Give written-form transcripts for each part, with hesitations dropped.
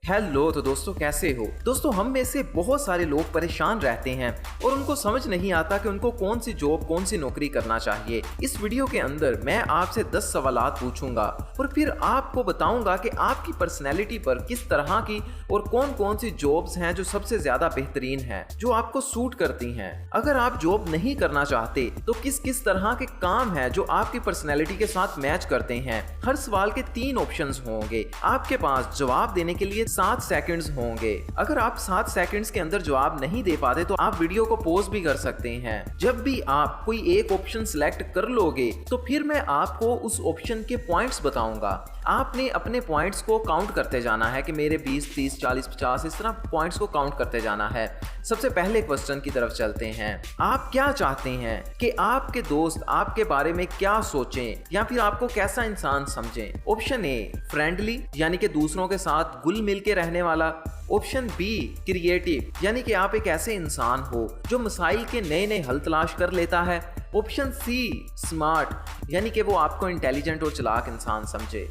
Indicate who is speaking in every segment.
Speaker 1: Hello तो दोस्तों, कैसे हो दोस्तों। हम में से बहुत सारे लोग परेशान रहते हैं और उनको समझ नहीं आता कि उनको कौन सी जॉब, कौन सी नौकरी करना चाहिए। इस वीडियो के अंदर मैं आपसे 10 सवालात पूछूंगा और फिर आपको बताऊंगा कि आपकी पर्सनैलिटी पर किस तरह की और कौन कौन सी जॉब्स हैं जो सबसे ज्यादा बेहतरीन हैं, जो आपको सूट करती हैं। अगर आप जॉब नहीं करना चाहते तो किस किस तरह के काम हैं जो आपकी पर्सनैलिटी के साथ मैच करते हैं। हर सवाल के 3 ऑप्शंस होंगे। आपके पास जवाब देने के लिए 7 सेकंड्स होंगे। अगर आप 7 सेकंड्स के अंदर जवाब नहीं दे पाते तो आप वीडियो को पॉज भी कर सकते हैं। जब भी आप कोई एक ऑप्शन सिलेक्ट कर लोगे तो फिर मैं आपको उस ऑप्शन के पॉइंट्स बताऊंगा। आपने अपने पॉइंट्स को काउंट करते जाना है कि मेरे 20, 30, 40, 50 इस तरह पॉइंट्स को काउंट करते जाना है। सबसे पहले क्वेश्चन की तरफ चलते हैं। आप क्या चाहते हैं कि आपके दोस्त आपके बारे में क्या सोचें या फिर आपको कैसा इंसान समझें? ऑप्शन ए, फ्रेंडली यानी कि दूसरों के साथ घुल मिल के रहने वाला। ऑप्शन बी, क्रिएटिव यानी कि आप एक ऐसे इंसान हो जो मसाइल के नए नए हल तलाश कर लेता है। ऑप्शन सी, स्मार्ट यानी कि वो आपको इंटेलिजेंट और चालाक इंसान समझे।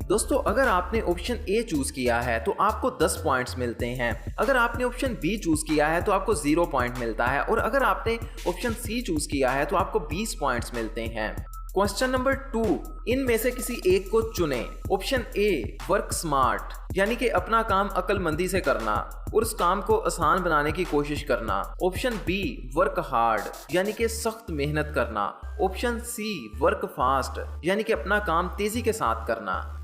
Speaker 1: दोस्तों, अगर आपने ऑप्शन ए चूज किया है तो आपको 10 पॉइंट्स मिलते हैं। अगर आपने ऑप्शन बी चूज किया है तो आपको 0 पॉइंट मिलता है और अगर आपने ऑप्शन सी चूज किया है तो आपको 20 पॉइंट्स मिलते हैं। क्वेश्चन नंबर 2, इनमें से किसी एक को चुनें। ऑप्शन ए, वर्क स्मार्ट यानी कि अपना काम अक्लमंदी से करना और उस काम को आसान बनाने की कोशिश करना। ऑप्शन बी, वर्क हार्ड यानी कि सख्त मेहनत करना। ऑप्शन सी, वर्क फास्ट यानी कि अपना काम तेजी के साथ करना।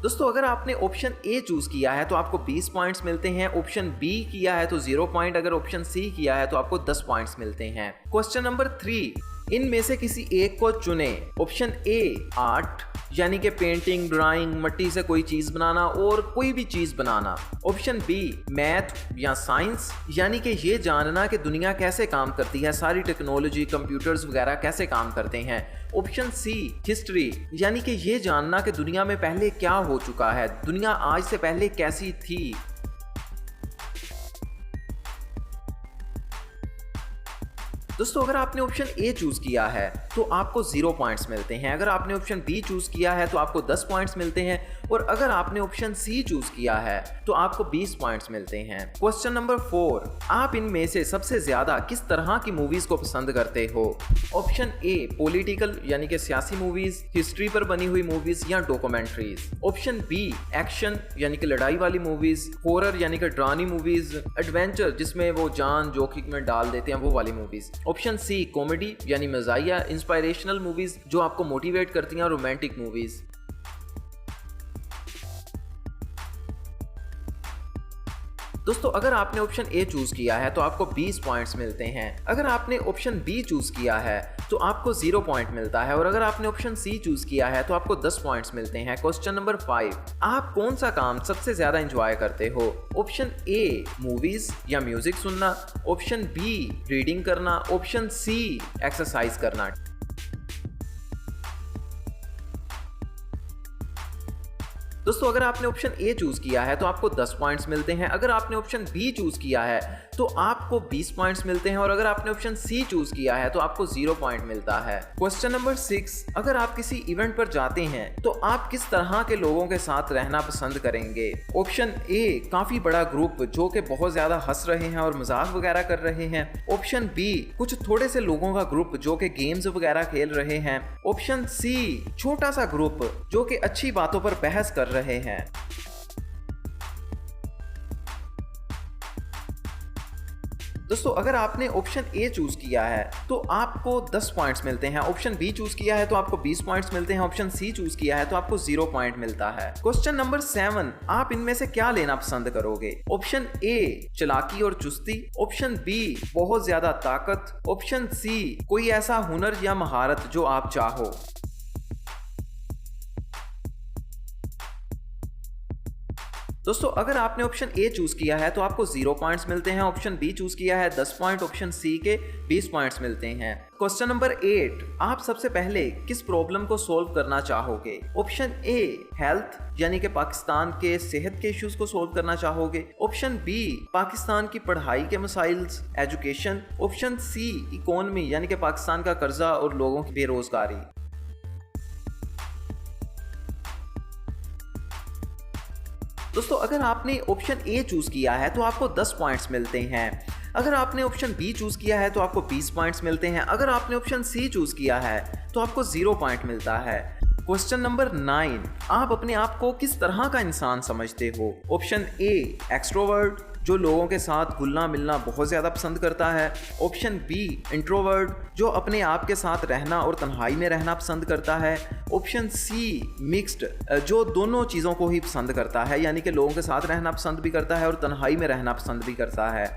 Speaker 1: दोस्तों, अगर आपने ऑप्शन ए चूज किया है तो आपको 20 पॉइंट्स मिलते हैं। ऑप्शन बी किया है तो 0 पॉइंट। अगर ऑप्शन सी किया है तो आपको 10 पॉइंट्स मिलते हैं। क्वेश्चन नंबर 3, इनमें से किसी एक को चुनें। ऑप्शन ए, आर्ट यानी कि पेंटिंग, ड्राइंग, मिट्टी से कोई चीज बनाना और कोई भी चीज बनाना। ऑप्शन बी, मैथ या साइंस यानी कि ये जानना कि दुनिया कैसे काम करती है, सारी टेक्नोलॉजी, कंप्यूटर्स वगैरह कैसे काम करते हैं। ऑप्शन सी, हिस्ट्री यानी कि ये जानना कि दुनिया में पहले क्या हो चुका है, दुनिया आज से पहले कैसी थी। दोस्तों, अगर आपने ऑप्शन ए चूज किया है तो आपको 0 पॉइंट्स मिलते हैं। अगर आपने ऑप्शन बी चूज किया है तो आपको 10 पॉइंट्स मिलते हैं और अगर आपने ऑप्शन सी चूज किया है तो आपको 20 पॉइंट्स मिलते हैं। क्वेश्चन नंबर 4, आप इनमें से सबसे ज्यादा किस तरह की मूवीज को पसंद करते हो? ऑप्शन ए, पॉलिटिकल यानी कि सियासी मूवीज, हिस्ट्री पर बनी हुई मूवीज या डॉक्यूमेंट्रीज। ऑप्शन बी, एक्शन यानी कि लड़ाई वाली मूवीज, हॉरर यानी कि डरावनी मूवीज, एडवेंचर जिसमें वो जान जोखिम में डाल देते हैं वो वाली मूवीज। ऑप्शन सी, कॉमेडी यानी मजाहिया, इंस्पिरेशनल मूवीज जो आपको मोटिवेट करती हैं, रोमांटिक मूवीज। दोस्तों, अगर आपने ऑप्शन ए चूज किया है तो आपको 20 पॉइंट्स मिलते हैं। अगर आपने ऑप्शन बी चूज किया है तो आपको 0 पॉइंट मिलता है और अगर आपने ऑप्शन सी चूज किया है तो आपको 10 पॉइंट्स मिलते हैं। क्वेश्चन नंबर 5, आप कौन सा काम सबसे ज्यादा एंजॉय करते हो? ऑप्शन ए, मूवीज या म्यूजिक सुनना। ऑप्शन बी, रीडिंग करना। ऑप्शन सी, एक्सरसाइज करना। दोस्तों, अगर आपने ऑप्शन ए चूज किया है तो आपको 10 पॉइंट्स मिलते हैं। अगर आपने ऑप्शन बी चूज किया है तो आपको 20 पॉइंट्स मिलते हैं और अगर आपने ऑप्शन सी चूज किया है तो आपको 0 पॉइंट मिलता है। क्वेश्चन नंबर 6, अगर आप किसी इवेंट पर जाते हैं तो आप किस तरह के लोगों के साथ रहना पसंद करेंगे? ऑप्शन ए, काफी बड़ा ग्रुप जो कि बहुत ज्यादा हंस रहे हैं और मजाक वगैरह कर रहे हैं। ऑप्शन बी, कुछ थोड़े से लोगों का ग्रुप जो कि गेम्स वगैरह खेल रहे हैं। ऑप्शन सी, छोटा सा ग्रुप जो कि अच्छी बातों पर बहस कर रहे हैं। दोस्तों, अगर आपने ऑप्शन ए चूज किया है तो आपको 10 पॉइंट्स मिलते हैं। ऑप्शन बी चूज किया है तो आपको 20 पॉइंट्स मिलते हैं। ऑप्शन सी चूज किया है तो आपको 0 पॉइंट मिलता है। क्वेश्चन नंबर 7, आप इनमें से क्या लेना पसंद करोगे? ऑप्शन ए, चालाकी और चुस्ती। ऑप्शन बी, बहुत ज्यादा ताकत। ऑप्शन सी, कोई ऐसा हुनर या महारत जो आप चाहो। दोस्तों अगर आपने ऑप्शन ए चूज किया है तो आपको 0 पॉइंट्स मिलते हैं, ऑप्शन बी चूज किया है 10 पॉइंट, ऑप्शन सी के 20 पॉइंट्स मिलते हैं। क्वेश्चन नंबर 8, आप सबसे पहले किस प्रॉब्लम को सॉल्व करना चाहोगे? ऑप्शन ए हेल्थ यानी कि पाकिस्तान के सेहत के इश्यूज को सॉल्व करना चाहोगे, ऑप्शन बी पाकिस्तान की पढ़ाई के मसाइल्स एजुकेशन, ऑप्शन सी इकोनॉमी यानी कि पाकिस्तान का कर्जा और लोगों की बेरोजगारी। दोस्तों अगर आपने ऑप्शन ए चूज किया है तो आपको 10 पॉइंट्स मिलते हैं, अगर आपने ऑप्शन बी चूज किया है तो आपको 20 पॉइंट्स मिलते हैं, अगर आपने ऑप्शन सी चूज किया है तो आपको 0 पॉइंट मिलता है। क्वेश्चन नंबर 9, आप अपने आप को किस तरह का इंसान समझते हो? ऑप्शन ए एक्सट्रोवर्ट जो लोगों के साथ घुलना मिलना बहुत ज़्यादा पसंद करता है, ऑप्शन बी इंट्रोवर्ट जो अपने आप के साथ रहना और तन्हाई में रहना पसंद करता है, ऑप्शन सी मिक्स्ड जो दोनों चीज़ों को ही पसंद करता है यानी कि लोगों के साथ रहना पसंद भी करता है और तन्हाई में रहना पसंद भी करता है।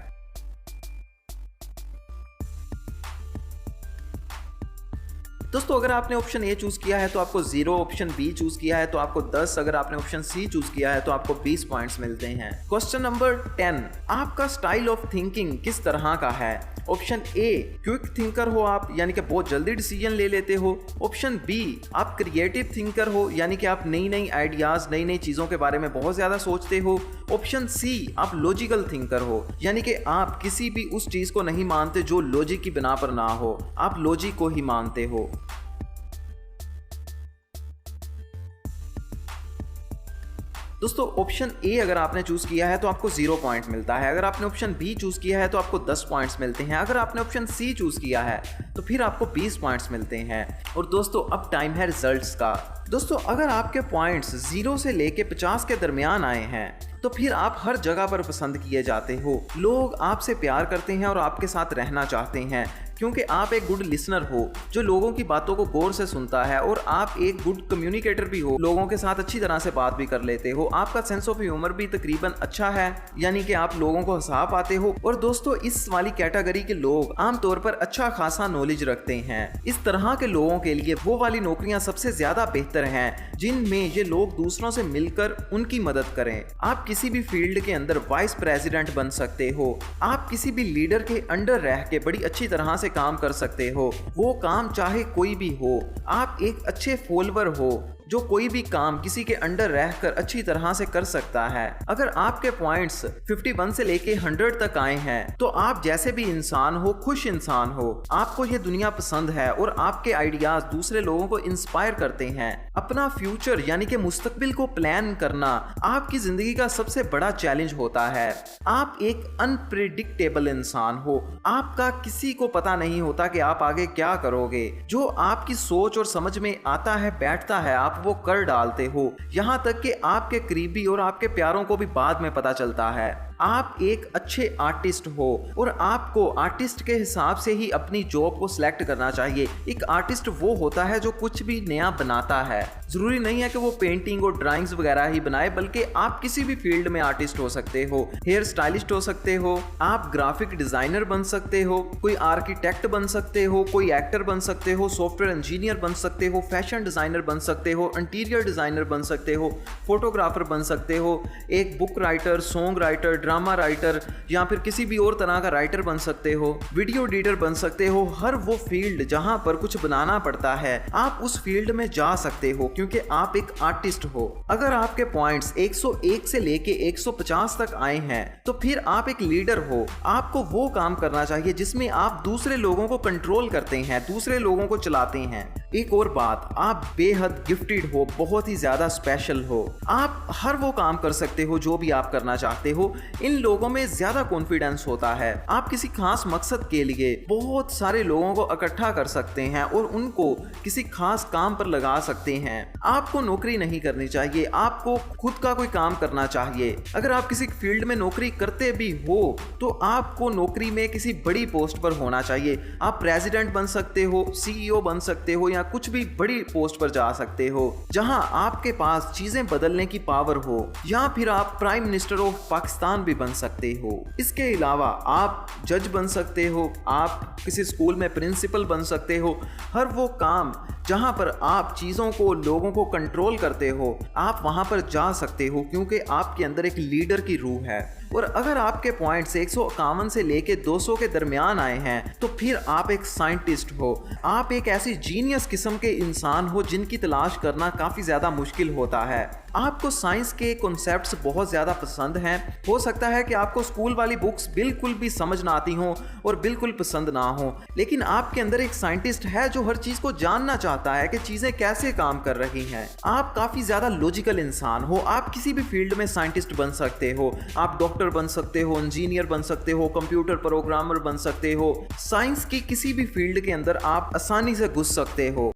Speaker 1: दोस्तों अगर आपने ऑप्शन ए चूज किया है तो आपको 0, ऑप्शन बी चूज किया है तो आपको 10, अगर आपने ऑप्शन सी चूज किया है तो आपको 20 पॉइंट्स मिलते हैं। क्वेश्चन नंबर 10, आपका स्टाइल ऑफ थिंकिंग किस तरह का है? ऑप्शन ए क्विक थिंकर हो आप यानी कि बहुत जल्दी डिसीजन ले लेते हो, ऑप्शन बी आप क्रिएटिव थिंकर हो यानी कि आप नई नई आइडियाज नई नई चीज़ों के बारे में बहुत ज़्यादा सोचते हो, ऑप्शन सी आप लॉजिकल थिंकर हो यानी कि आप किसी भी उस चीज़ को नहीं मानते जो लॉजिक की बिना पर ना हो, आप लॉजिक को ही मानते हो। दोस्तों ऑप्शन ए अगर आपने चूज किया है तो आपको 0 पॉइंट मिलता है, अगर आपने ऑप्शन बी चूज किया है तो आपको 10 पॉइंट्स मिलते हैं, अगर आपने ऑप्शन सी चूज किया है तो फिर आपको 20 पॉइंट्स मिलते हैं। और दोस्तों अब टाइम है रिजल्ट्स का। दोस्तों अगर आपके पॉइंट्स 0 से लेके 50 के दरमियान आए हैं तो फिर आप हर जगह पर पसंद किए जाते हो, लोग आपसे प्यार करते हैं और आपके साथ रहना चाहते हैं क्योंकि आप एक गुड लिसनर हो जो लोगों की बातों को गौर से सुनता है, और आप एक गुड कम्युनिकेटर भी हो, लोगों के साथ अच्छी तरह से बात भी कर लेते हो, आपका सेंस ऑफ ह्यूमर भी तकरीबन अच्छा है यानी कि आप लोगों को हंसा पाते हो। और दोस्तों इस वाली कैटेगरी के लोग आमतौर पर अच्छा खासा नॉलेज रखते हैं। इस तरह के लोगों के लिए वो वाली नौकरियां सबसे ज्यादा बेहतर हैं जिनमें ये लोग दूसरों से मिलकर उनकी मदद करें। आप किसी भी फील्ड के अंदर वाइस प्रेसिडेंट बन सकते हो, आप किसी भी लीडर के अंडर रह के बड़ी अच्छी तरह से काम कर सकते हो, वो काम चाहे कोई भी हो, आप एक अच्छे फॉलोअर हो जो कोई भी काम किसी के अंडर रहकर अच्छी तरह से कर सकता है। अगर आपके पॉइंट्स 51 से लेके 100 तक आए हैं तो आप जैसे भी इंसान हो खुश इंसान हो, आपको ये दुनिया पसंद है और आपके आइडियाज दूसरे लोगों को इंस्पायर करते हैं। अपना फ्यूचर यानी कि मुस्तकबिल को प्लान करना आपकी जिंदगी का सबसे बड़ा चैलेंज होता है। आप एक अनप्रिडिक्टेबल इंसान हो, आपका किसी को पता नहीं होता कि आप आगे क्या करोगे, जो आपकी सोच और समझ में आता है बैठता है आप वो कर डालते हो, यहाँ तक कि आपके करीबी और आपके प्यारों को भी बाद में पता चलता है। आप एक अच्छे आर्टिस्ट हो और आपको आर्टिस्ट के हिसाब से ही अपनी जॉब को सिलेक्ट करना चाहिए। एक आर्टिस्ट वो होता है जो कुछ भी नया बनाता है, जरूरी नहीं है कि वो पेंटिंग और ड्राइंग्स वगैरह ही बनाए, बल्कि आप किसी भी फील्ड में आर्टिस्ट हो सकते हो, हेयर स्टाइलिस्ट हो सकते हो, आप ग्राफिक डिजाइनर बन सकते हो, कोई आर्किटेक्ट बन सकते हो, कोई एक्टर बन सकते हो, सॉफ्टवेयर इंजीनियर बन सकते हो, फैशन डिजाइनर बन सकते हो, इंटीरियर डिजाइनर बन सकते हो, फोटोग्राफर बन सकते हो, एक book writer, song writer, drama writer या फिर किसी भी और तरह का राइटर बन सकते हो, वीडियो एडिटर बन सकते हो। हर वो फील्ड जहां पर कुछ बनाना पड़ता है आप उस फील्ड में जा सकते हो क्योंकि आप एक आर्टिस्ट हो। अगर आपके पॉइंट्स 101 से लेके 150 तक आए हैं तो फिर आप एक लीडर हो, आपको वो काम करना चाहिए जिसमें आप दूसरे लोगों को कंट्रोल करते हैं, दूसरे लोगों को चलाते हैं। एक और बात, आप बेहद गिफ्टेड हो, बहुत ही ज्यादा स्पेशल हो, आप हर वो काम कर सकते हो जो भी आप करना चाहते हो। इन लोगों में ज्यादा कॉन्फिडेंस होता है, आप किसी खास मकसद के लिए बहुत सारे लोगों को इकट्ठा कर सकते हैं और उनको किसी खास काम पर लगा सकते हैं। आपको नौकरी नहीं करनी चाहिए, आपको खुद का कोई काम करना चाहिए। अगर आप किसी फील्ड में नौकरी करते भी हो तो आपको नौकरी में किसी बड़ी पोस्ट पर होना चाहिए। आप प्रेसिडेंट बन सकते हो, सीईओ बन सकते हो या कुछ भी बड़ी पोस्ट पर जा सकते हो जहां आपके पास चीजें बदलने की पावर हो, या फिर आप प्राइम मिनिस्टर ऑफ पाकिस्तान भी बन सकते हो। इसके अलावा आप जज बन सकते हो, आप किसी स्कूल में प्रिंसिपल बन सकते हो। हर वो काम जहाँ पर आप चीज़ों को, लोगों को कंट्रोल करते हो, आप वहाँ पर जा सकते हो, क्योंकि आपके अंदर एक लीडर की रूह है। और अगर आपके पॉइंट्स 151 से लेके 200 के दरमियान आए हैं तो फिर आप एक साइंटिस्ट हो। आप एक ऐसी जीनियस किस्म के इंसान हो जिनकी तलाश करना काफ़ी ज़्यादा मुश्किल होता है। आपको साइंस के कॉन्सेप्ट्स बहुत ज़्यादा पसंद हैं। हो सकता है कि आपको स्कूल वाली बुक्स बिल्कुल भी समझ ना आती हों और बिल्कुल पसंद ना हो, लेकिन आपके अंदर एक साइंटिस्ट है जो हर चीज़ को जानना चाहता है कि चीज़ें कैसे काम कर रही हैं। आप काफ़ी ज़्यादा लॉजिकल इंसान हो। आप किसी भी फील्ड में साइंटिस्ट बन सकते हो। आप डॉक्टर बन सकते हो, इंजीनियर बन सकते हो, कंप्यूटर प्रोग्रामर बन सकते हो। साइंस की किसी भी फील्ड के अंदर आप आसानी से घुस सकते हो।